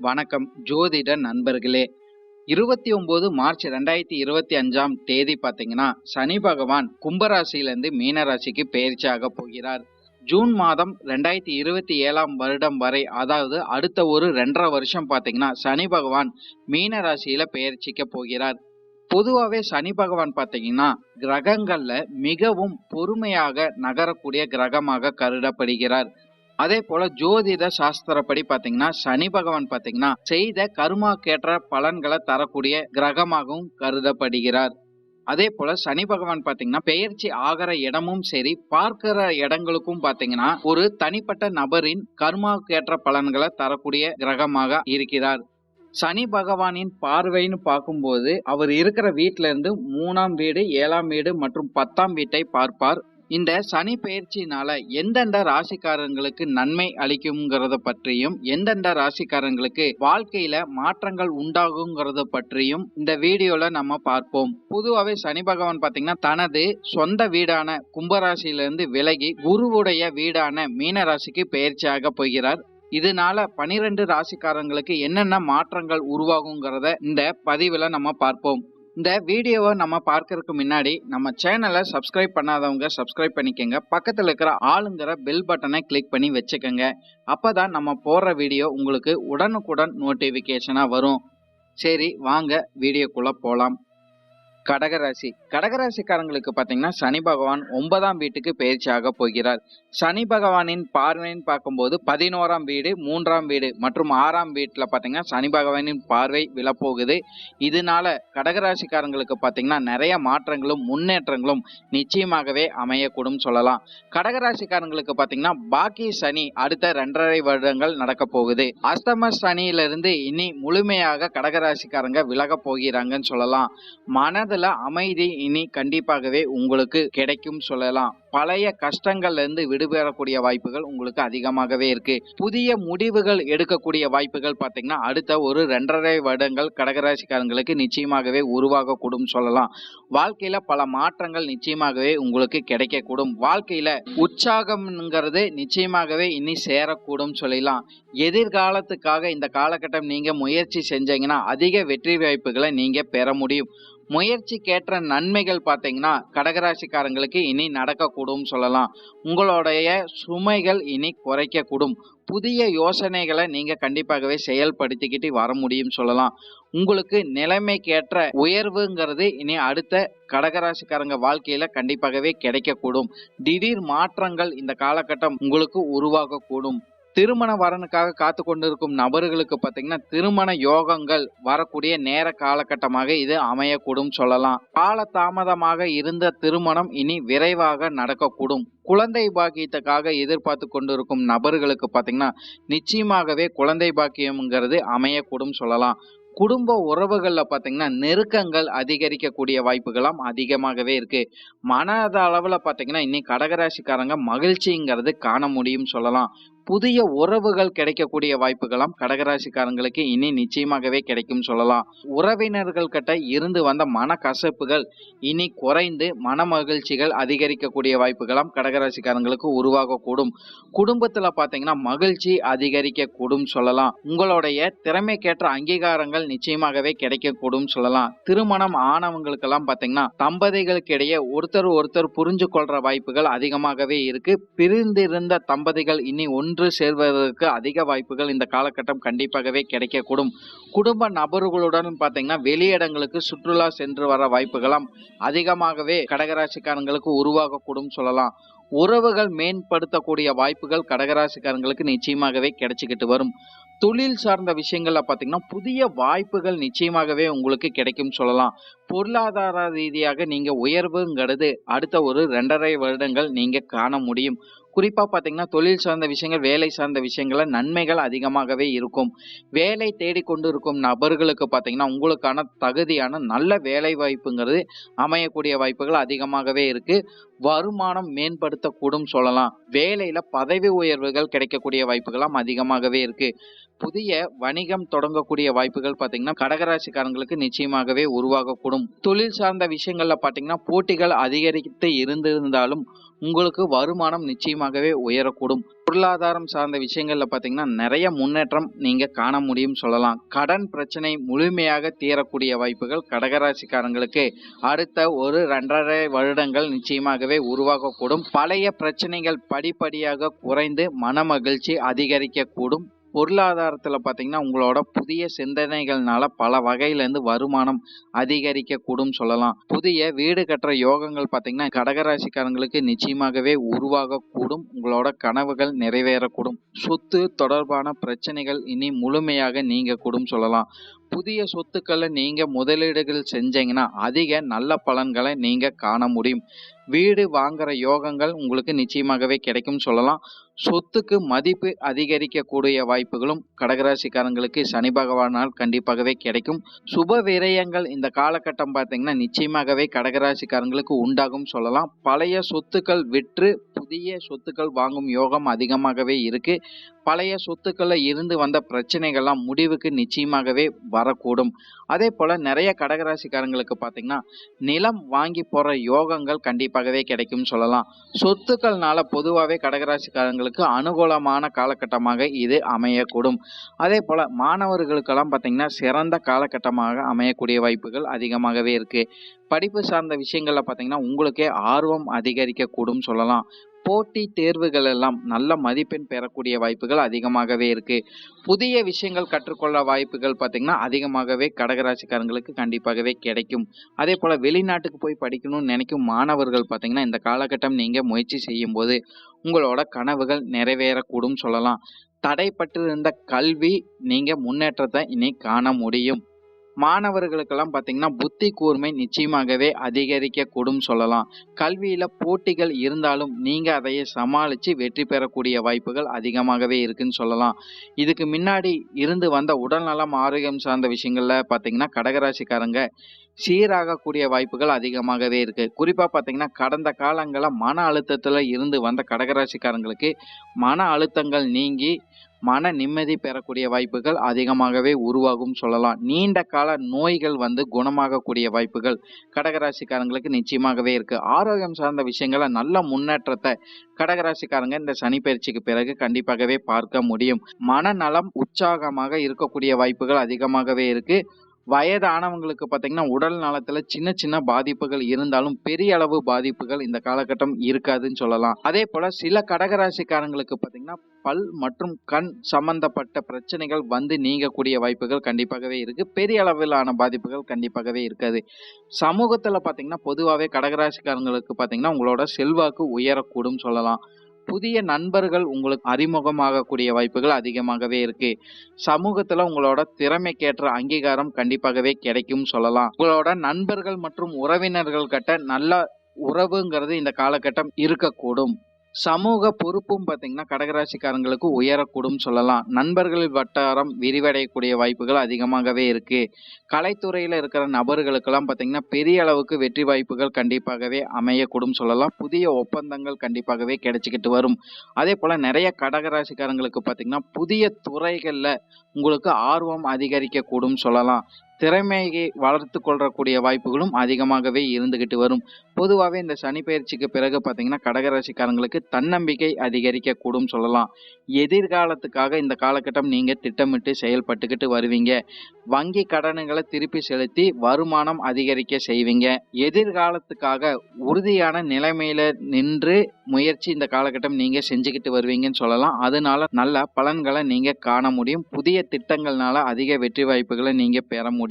வணக்கம் ஜோதிட நண்பர்களே. 29 மார்ச் 2025 தேதி பார்த்தீங்கன்னா சனி பகவான் கும்பராசியிலிருந்து மீனராசிக்கு பெயர்ச்சியாக போகிறார். ஜூன் மாதம் 2027 வருடம் வரை, அதாவது அடுத்த ஒரு 2.5 வருஷம் பார்த்தீங்கன்னா சனி பகவான் மீனராசியில பெயர்ச்சிக்க போகிறார். பொதுவாகவே சனி பகவான் பார்த்தீங்கன்னா கிரகங்கள்ல மிகவும் பொறுமையாக நகரக்கூடிய கிரகமாக கருதப்படுகிறார். அதே போல ஜோதிட சாஸ்திரப்படி பாத்தீங்கன்னா சனி பகவான் பாத்தீங்கன்னா செய்த கர்மாக்கேற்ற பலன்களை தரக்கூடிய கிரகமாகவும் கருதப்படுகிறார். அதே போல சனி பகவான் பாத்தீங்கன்னா பெயர்ச்சி ஆகிற இடமும் சரி, பார்க்கிற இடங்களுக்கும் பாத்தீங்கன்னா ஒரு தனிப்பட்ட நபரின் கர்மாக்கேற்ற பலன்களை தரக்கூடிய கிரகமாக இருக்கிறார். சனி பகவானின் பார்வைன்னு பார்க்கும்போது அவர் இருக்கிற வீட்டில இருந்து 3ஆம் வீடு, 7ஆம் வீடு மற்றும் 10ஆம் வீட்டை பார்ப்பார். இந்த சனி பெயர்ச்சினால எந்தெந்த ராசிக்காரங்களுக்கு நன்மை அளிக்கும்ங்கிறத பற்றியும், எந்தெந்த ராசிக்காரங்களுக்கு வாழ்க்கையில மாற்றங்கள் உண்டாகுங்கிறத பற்றியும் இந்த வீடியோல நம்ம பார்ப்போம். பொதுவாகவே சனி பகவான் பாத்தீங்கன்னா தனது சொந்த வீடான கும்பராசியிலிருந்து விலகி குருவுடைய வீடான மீனராசிக்கு பெயர்ச்சியாக போகிறார். இதனால 12 ராசிக்காரங்களுக்கு என்னென்ன மாற்றங்கள் உருவாகுங்கிறத இந்த பதிவுல நம்ம பார்ப்போம். இந்த வீடியோவை நம்ம பார்க்கறதுக்கு முன்னாடி நம்ம சேனலை சப்ஸ்கிரைப் பண்ணாதவங்க சப்ஸ்கிரைப் பண்ணிக்கங்க. பக்கத்தில் இருக்கிற ஆளுங்கிற பெல் பட்டனை கிளிக் பண்ணி வச்சுக்கோங்க. அப்பதான் நம்ம போடுற வீடியோ உங்களுக்கு உடனுக்குடன் நோட்டிபிகேஷனா வரும். சரி, வாங்க வீடியோக்குள்ள போலாம். கடகராசி. கடகராசிக்காரங்களுக்கு பாத்தீங்கன்னா சனி பகவான் 9ஆம் வீட்டுக்கு பெயர்ச்சியாக போகிறார். சனி பகவானின் பார்வைன்னு பார்க்கும்போது 11ஆம் வீடு, 3ஆம் வீடு மற்றும் 6ஆம் வீட்டுல பாத்தீங்கன்னா சனி பகவானின் பார்வை விழப்போகுது. இதனால கடகராசிக்காரங்களுக்கு பாத்தீங்கன்னா நிறைய மாற்றங்களும் முன்னேற்றங்களும் நிச்சயமாகவே அமையக்கூடும் சொல்லலாம். கடகராசிக்காரங்களுக்கு பாத்தீங்கன்னா பாக்கி சனி அடுத்த 2.5 வருடங்கள் நடக்க போகுது. அஷ்டம சனியிலிருந்து இனி முழுமையாக கடகராசிக்காரங்க விலக போகிறாங்கன்னு சொல்லலாம். மனதுல அமைதி இனி கண்டிப்பாகவே உங்களுக்கு கிடைக்கும் சொல்லலாம். பழைய கஷ்டங்கள்ல இருந்து விடுபெறக்கூடிய வாய்ப்புகள் உங்களுக்கு அதிகமாகவே இருக்கு. புதிய முடிவுகள் எடுக்கக்கூடிய வாய்ப்புகள் பாத்தீங்கன்னா அடுத்த ஒரு 2.5 வருடங்கள் கடகராசிக்காரங்களுக்கு நிச்சயமாகவே உருவாகக்கூடும் சொல்லலாம். வாழ்க்கையில பல மாற்றங்கள் நிச்சயமாகவே உங்களுக்கு கிடைக்கக்கூடும். வாழ்க்கையில உற்சாகம்ங்கிறது நிச்சயமாகவே இனி சேரக்கூடும் சொல்லலாம். எதிர்காலத்துக்காக இந்த காலகட்டம் நீங்க முயற்சி செஞ்சீங்கன்னா அதிக வெற்றி வாய்ப்புகளை நீங்க பெற முடியும். முயற்சிக்கேற்ற நன்மைகள் பார்த்தீங்கன்னா கடகராசிக்காரங்களுக்கு இனி நடக்கக்கூடும் சொல்லலாம். உங்களுடைய சுமைகள் இனி குறைக்கக்கூடும். புதிய யோசனைகளை நீங்க கண்டிப்பாகவே செயல்படுத்திக்கிட்டு வர முடியும் சொல்லலாம். உங்களுக்கு நிலைமைக்கேற்ற உயர்வுங்கிறது இனி அடுத்த கடகராசிக்காரங்க வாழ்க்கையில கண்டிப்பாகவே கிடைக்கக்கூடும். திடீர் மாற்றங்கள் இந்த காலகட்டம் உங்களுக்கு உருவாகக்கூடும். திருமண வரனுக்காக காத்து கொண்டிருக்கும் நபர்களுக்கு பார்த்தீங்கன்னா திருமண யோகங்கள் வரக்கூடிய நேர காலகட்டமாக இது அமையக்கூடும் சொல்லலாம். கால தாமதமாக இருந்த திருமணம் இனி விரைவாக நடக்கக்கூடும். குழந்தை பாக்கியத்துக்காக எதிர்பார்த்து கொண்டிருக்கும் நபர்களுக்கு பார்த்தீங்கன்னா நிச்சயமாகவே குழந்தை பாக்கியம்ங்கிறது அமையக்கூடும் சொல்லலாம். குடும்ப உறவுகள்ல பாத்தீங்கன்னா நெருக்கங்கள் அதிகரிக்கக்கூடிய வாய்ப்புகளும் அதிகமாகவே இருக்கு. மனத அளவுல பாத்தீங்கன்னா இன்னைக்கு கடகராசிக்காரங்க மகிழ்ச்சிங்கிறது காண முடியும் சொல்லலாம். புதிய உறவுகள் கிடைக்கக்கூடிய வாய்ப்புகளும் கடகராசிக்காரங்களுக்கு இனி நிச்சயமாகவே கிடைக்கும் சொல்லலாம். உறவினர்கள் கிட்ட இருந்து வந்த மனக்கசப்புகள் இனி குறைந்து மன மகிழ்ச்சிகள் அதிகரிக்கக்கூடிய வாய்ப்புகளும் கடகராசிக்காரங்களுக்கு உருவாகக்கூடும். குடும்பத்துல பாத்தீங்கன்னா மகிழ்ச்சி அதிகரிக்கக்கூடும் சொல்லலாம். உங்களுடைய திறமைக்கேற்ற அங்கீகாரங்கள் நிச்சயமாகவே கிடைக்கக்கூடும் சொல்லலாம். திருமணம் ஆனவங்களுக்கெல்லாம் பாத்தீங்கன்னா தம்பதிகளுக்கு இடையே ஒருத்தர் புரிஞ்சு கொள்ற வாய்ப்புகள் அதிகமாகவே இருக்கு. பிரிந்திருந்த தம்பதிகள் இனி ஒன்று சேர்வதற்கு அதிக வாய்ப்புகள் இந்த காலகட்டம் கண்டிப்பாகவே கிடைக்கக்கூடும். குடும்ப நபர்களுடன் பாத்தீங்கன்னா வெளியிடங்களுக்கு சுற்றுலா சென்று வர வாய்ப்புகளும் அதிகமாகவே கடகராசிக்காரங்களுக்கு உருவாகக்கூடும் சொல்லலாம். உறவுகள் மேம்படுத்தக்கூடிய வாய்ப்புகள் கடகராசிக்காரங்களுக்கு நிச்சயமாகவே கிடைச்சிக்கிட்டு வரும். தொழில் சார்ந்த விஷயங்கள்ல பாத்தீங்கன்னா புதிய வாய்ப்புகள் நிச்சயமாகவே உங்களுக்கு கிடைக்கும் சொல்லலாம். பொருளாதார ரீதியாக நீங்க உயர்வுங்கிறது அடுத்த ஒரு 2.5 வருடங்கள் நீங்க காண முடியும். குறிப்பா பாத்தீங்கன்னா தொழில் சார்ந்த விஷயங்கள், வேலை சார்ந்த விஷயங்கள்ல நன்மைகள் அதிகமாகவே இருக்கும். வேலை தேடிக்கொண்டு இருக்கும் நபர்களுக்கு பாத்தீங்கன்னா உங்களுக்கான தகுதியான நல்ல வேலை வாய்ப்புங்கிறது அமையக்கூடிய வாய்ப்புகள் அதிகமாகவே இருக்கு. வருமானம் மேம்படுத்தக்கூடும் சொல்லலாம். வேலையில பதவி உயர்வுகள் கிடைக்கக்கூடிய வாய்ப்புகளும் அதிகமாகவே இருக்கு. புதிய வணிகம் தொடங்கக்கூடிய வாய்ப்புகள் பாத்தீங்கன்னா கடகராசிக்காரங்களுக்கு நிச்சயமாகவே உருவாகக்கூடும். தொழில் சார்ந்த விஷயங்கள்ல பாத்தீங்கன்னா போட்டிகள் அதிகரித்து இருந்திருந்தாலும் உங்களுக்கு வருமானம் நிச்சயமாகவே உயரக்கூடும். பொருளாதாரம் சார்ந்த விஷயங்கள்ல பார்த்தீங்கன்னா நிறைய முன்னேற்றம் நீங்க காண முடியும் சொல்லலாம். கடன் பிரச்சனை முழுமையாக தீரக்கூடிய வாய்ப்புகள் கடகராசிக்காரங்களுக்கு அடுத்த ஒரு 2.5 வருடங்கள் நிச்சயமாகவே உருவாகக்கூடும். பழைய பிரச்சனைகள் படிப்படியாக குறைந்து மனமகிழ்ச்சி அதிகரிக்கக்கூடும். பொருளாதாரத்துல பார்த்தீங்கன்னா உங்களோட புதிய சிந்தனைகள்னால பல வகையிலேருந்து வருமானம் அதிகரிக்கக்கூடும் சொல்லலாம். புதிய வீடு கட்டுற யோகங்கள் பார்த்தீங்கன்னா கடகராசிக்காரங்களுக்கு நிச்சயமாகவே உருவாகக்கூடும். உங்களோட கனவுகள் நிறைவேறக்கூடும். சொத்து தொடர்பான பிரச்சனைகள் இனி முழுமையாக நீங்கக்கூடும் சொல்லலாம். புதிய சொத்துக்களை நீங்க முதலீடுகள் செஞ்சீங்கன்னா அதிக நல்ல பலன்களை நீங்க காண முடியும். வீடு வாங்குற யோகங்கள் உங்களுக்கு நிச்சயமாகவே கிடைக்கும் சொல்லலாம். சொத்துக்கு மதிப்பு அதிகரிக்கக்கூடிய வாய்ப்புகளும் கடகராசிக்காரங்களுக்கு சனி பகவானால் கண்டிப்பாகவே கிடைக்கும். சுப விரயங்கள் இந்த காலகட்டம் பார்த்தீங்கன்னா நிச்சயமாகவே கடகராசிக்காரங்களுக்கு உண்டாகும் சொல்லலாம். பழைய சொத்துக்கள் விற்று புதிய சொத்துக்கள் வாங்கும் யோகம் அதிகமாகவே இருக்கு. பழைய சொத்துக்கள்ல இருந்து வந்த பிரச்சனைகள்லாம் முடிவுக்கு நிச்சயமாகவே வரக்கூடும். அதே போல நிறைய கடகராசிக்காரங்களுக்கு பார்த்தீங்கன்னா நிலம் வாங்கி போற யோகங்கள் கண்டிப்பாகவே கிடைக்கும் சொல்லலாம். சொத்துக்கள்னால பொதுவாகவே கடகராசிக்காரங்களுக்கு அனுகூலமான காலகட்டமாக இது அமையக்கூடும். அதே போல மாணவர்களுக்கெல்லாம் பார்த்தீங்கன்னா சிறந்த காலகட்டமாக அமையக்கூடிய வாய்ப்புகள் அதிகமாகவே இருக்கு. படிப்பு சார்ந்த விஷயங்கள்ல பார்த்தீங்கன்னா உங்களுக்கே ஆர்வம் அதிகரிக்கக்கூடும் சொல்லலாம். போட்டி தேர்வுகள் எல்லாம் நல்ல மதிப்பெண் பெறக்கூடிய வாய்ப்புகள் அதிகமாகவே இருக்கு. புதிய விஷயங்கள் கற்றுக்கொள்ள வாய்ப்புகள் பார்த்தீங்கன்னா அதிகமாகவே கடகராசிக்காரங்களுக்கு கண்டிப்பாகவே கிடைக்கும். அதே போல வெளிநாட்டுக்கு போய் படிக்கணும்னு நினைக்கும் மாணவர்கள் பார்த்தீங்கன்னா இந்த காலகட்டம் நீங்க முயற்சி செய்யும் போது உங்களோட கனவுகள் நிறைவேறக்கூடும் சொல்லலாம். தடைப்பட்டிருந்த கல்வி நீங்க முன்னேற்றத்தை இனி காண முடியும். மாணவர்களுக்கெல்லாம் பார்த்தீங்கன்னா புத்தி கூர்மை நிச்சயமாகவே அதிகரிக்கக்கூடும் சொல்லலாம். கல்வியில போட்டிகள் இருந்தாலும் நீங்க அதையே சமாளித்து வெற்றி பெறக்கூடிய வாய்ப்புகள் அதிகமாகவே இருக்குன்னு சொல்லலாம். இதுக்கு முன்னாடி இருந்து வந்த உடல்நலம் ஆரோக்கியம் சார்ந்த விஷயங்கள்ல பார்த்தீங்கன்னா கடகராசிக்காரங்க சீராகக்கூடிய வாய்ப்புகள் அதிகமாகவே இருக்கு. குறிப்பா பார்த்தீங்கன்னா கடந்த காலங்களில் மன அழுத்தத்துல இருந்து வந்த கடகராசிக்காரங்களுக்கு மன அழுத்தங்கள் நீங்கி மன நிம்மதி பெறக்கூடிய வாய்ப்புகள் அதிகமாகவே உருவாகும் சொல்லலாம். நீண்ட கால நோய்கள் குணமாகக்கூடிய வாய்ப்புகள் கடகராசிக்காரங்களுக்கு நிச்சயமாகவே இருக்கு. ஆரோக்கியம் சார்ந்த விஷயங்கள நல்ல முன்னேற்றத்தை கடகராசிக்காரங்க இந்த சனி பயிற்சிக்கு பிறகு கண்டிப்பாகவே பார்க்க முடியும். மனநலம் உற்சாகமாக இருக்கக்கூடிய வாய்ப்புகள் அதிகமாகவே இருக்கு. வயதானவங்களுக்கு பார்த்தீங்கன்னா உடல் நலத்துல சின்ன சின்ன பாதிப்புகள் இருந்தாலும் பெரிய அளவு பாதிப்புகள் இந்த காலகட்டம் இருக்காதுன்னு சொல்லலாம். அதே போல சில கடகராசிக்காரங்களுக்கு பார்த்தீங்கன்னா பல் மற்றும் கண் சம்பந்தப்பட்ட பிரச்சனைகள் நீங்கக்கூடிய வாய்ப்புகள் கண்டிப்பாகவே இருக்கு. பெரிய அளவிலான பாதிப்புகள் கண்டிப்பாகவே இருக்காது. சமூகத்துல பார்த்தீங்கன்னா பொதுவாகவே கடகராசிக்காரங்களுக்கு பார்த்தீங்கன்னா உங்களோட செல்வாக்கு உயரக்கூடும் சொல்லலாம். புதிய நண்பர்கள் உங்களுக்கு அறிமுகமாகக்கூடிய வாய்ப்புகள் அதிகமாகவே இருக்கு. சமூகத்துல உங்களோட திறமைக்கேற்ற அங்கீகாரம் கண்டிப்பாகவே கிடைக்கும் சொல்லலாம். உங்களோட நண்பர்கள் மற்றும் உறவினர்கள் கிட்ட நல்ல உறவுங்கிறது இந்த காலகட்டம் இருக்கக்கூடும். சமூக பொறுப்பும் பார்த்தீங்கன்னா கடகராசிக்காரங்களுக்கு உயரக்கூடும் சொல்லலாம். நண்பர்கள் வட்டாரம் விரிவடையக்கூடிய வாய்ப்புகள் அதிகமாகவே இருக்கு. கலைத்துறையில இருக்கிற நபர்களுக்கெல்லாம் பார்த்தீங்கன்னா பெரிய அளவுக்கு வெற்றி வாய்ப்புகள் கண்டிப்பாகவே அமையக்கூடும் சொல்லலாம். புதிய ஒப்பந்தங்கள் கண்டிப்பாகவே கிடைச்சிக்கிட்டு வரும். அதே போல நிறைய கடகராசிக்காரங்களுக்கு பார்த்தீங்கன்னா புதிய துறைகள்ல உங்களுக்கு ஆர்வம் அதிகரிக்கக்கூடும் சொல்லலாம். திறமையை வளர்த்து கொள்ளக்கூடிய வாய்ப்புகளும் அதிகமாகவே இருந்துகிட்டு வரும். பொதுவாகவே இந்த சனி பயிற்சிக்கு பிறகு பார்த்தீங்கன்னா கடகராசிக்காரங்களுக்கு தன்னம்பிக்கை அதிகரிக்கக்கூடும் சொல்லலாம். எதிர்காலத்துக்காக இந்த காலகட்டம் நீங்க திட்டமிட்டு செயல்பட்டுக்கிட்டு வருவீங்க. வங்கி கடன்களை திருப்பி செலுத்தி வருமானம் அதிகரிக்க செய்வீங்க. எதிர்காலத்துக்காக உறுதியான நிலைமையில நின்று முயற்சி இந்த காலகட்டம் நீங்க செஞ்சுக்கிட்டு வருவீங்கன்னு சொல்லலாம். அதனால நல்ல பலன்களை நீங்க காண முடியும். புதிய திட்டங்கள்னால அதிக வெற்றி வாய்ப்புகளை நீங்க பெற முடியும்.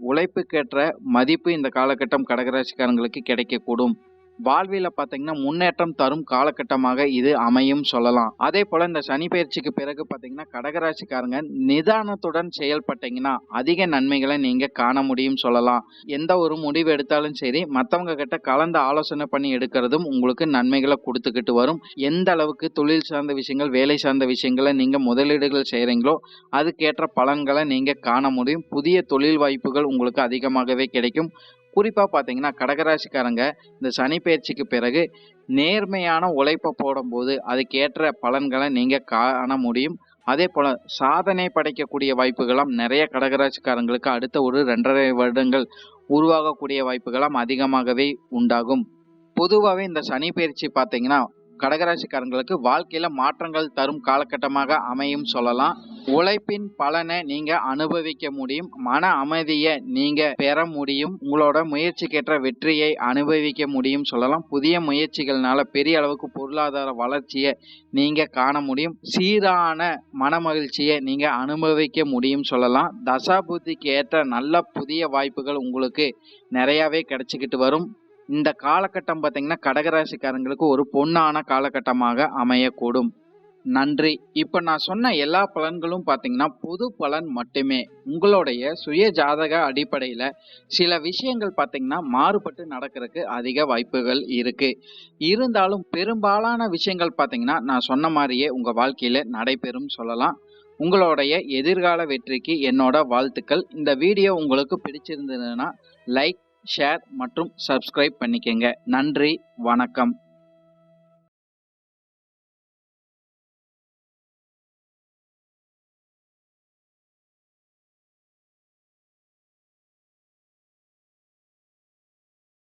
உழைப்புக்கேற்ற மதிப்பு இந்த காலகட்டம் கடகராசிக்காரங்களுக்கு கிடைக்கக்கூடும். வாழ்வில பார்த்தீங்கன்னா முன்னேற்றம் தரும் காலகட்டமாக இது அமையும் சொல்லலாம். அதே போல இந்த சனி பயிற்சிக்கு பிறகு பார்த்தீங்கன்னா கடகராசிக்காரங்க நிதானத்துடன் செயல்பட்டீங்கன்னா அதிக நன்மைகளை நீங்க காண முடியும் சொல்லலாம். எந்த ஒரு முடிவு எடுத்தாலும் சரி மற்றவங்க கிட்ட கலந்து ஆலோசனை பண்ணி எடுக்கிறதும் உங்களுக்கு நன்மைகளை கொடுத்துக்கிட்டு வரும். எந்த அளவுக்கு தொழில் சார்ந்த விஷயங்கள் வேலை சார்ந்த விஷயங்களை நீங்க முதலீடுகள் செய்றீங்களோ அதுக்கேற்ற பலன்களை நீங்க காண முடியும். புதிய தொழில் வாய்ப்புகள் உங்களுக்கு அதிகமாகவே கிடைக்கும். குறிப்பா பார்த்தீங்கன்னா கடகராசிக்காரங்க இந்த சனி பயிற்சிக்கு பிறகு நேர்மையான உழைப்பை போடும்போது அதுக்கேற்ற பலன்களை நீங்க காண முடியும். அதே போல சாதனை படைக்கக்கூடிய வாய்ப்புகளும் நிறைய கடகராசிக்காரங்களுக்கு அடுத்த ஒரு 2.5 வருடங்கள் உருவாகக்கூடிய வாய்ப்புகளும் அதிகமாகவே உண்டாகும். பொதுவாகவே இந்த சனி பயிற்சி பார்த்தீங்கன்னா கடகராசிக்காரங்களுக்கு வாழ்க்கையில மாற்றங்கள் தரும் காலகட்டமாக அமையும் சொல்லலாம். உழைப்பின் பலனை நீங்க அனுபவிக்க முடியும், மன அமைதியை நீங்க பெற முடியும், உங்களோட முயற்சிக்கேற்ற வெற்றியை அனுபவிக்க முடியும் சொல்லலாம். புதிய முயற்சிகள்னால பெரிய அளவுக்கு பொருளாதார வளர்ச்சியை நீங்க காண முடியும், சீரான மன மகிழ்ச்சியை நீங்க அனுபவிக்க முடியும் சொல்லலாம். தசாபுத்திக்கு ஏற்ற நல்ல புதிய வாய்ப்புகள் உங்களுக்கு நிறையவே கிடைச்சிக்கிட்டு வரும். இந்த காலகட்டம் பார்த்தீங்கன்னா கடகராசிக்காரங்களுக்கு ஒரு பொன்னான காலகட்டமாக அமையக்கூடும். நன்றி. இப்ப நான் சொன்ன எல்லா பலன்களும் பார்த்தீங்கன்னா பொது பலன் மட்டுமே. உங்களுடைய சுய ஜாதக அடிப்படையில சில விஷயங்கள் பார்த்தீங்கன்னா மாறுபட்டு நடக்கிறதுக்கு அதிக வாய்ப்புகள் இருக்கு. இருந்தாலும் பெரும்பாலான விஷயங்கள் பார்த்தீங்கன்னா நான் சொன்ன மாதிரியே உங்க வாழ்க்கையில நடைபெறும் சொல்லலாம். உங்களுடைய எதிர்கால வெற்றிக்கு என்னோட வாழ்த்துக்கள். இந்த வீடியோ உங்களுக்கு பிடிச்சிருந்ததுன்னா லைக், ஷேர் மற்றும் சப்ஸ்கிரைப் பண்ணிக்கங்க. நன்றி, வணக்கம்.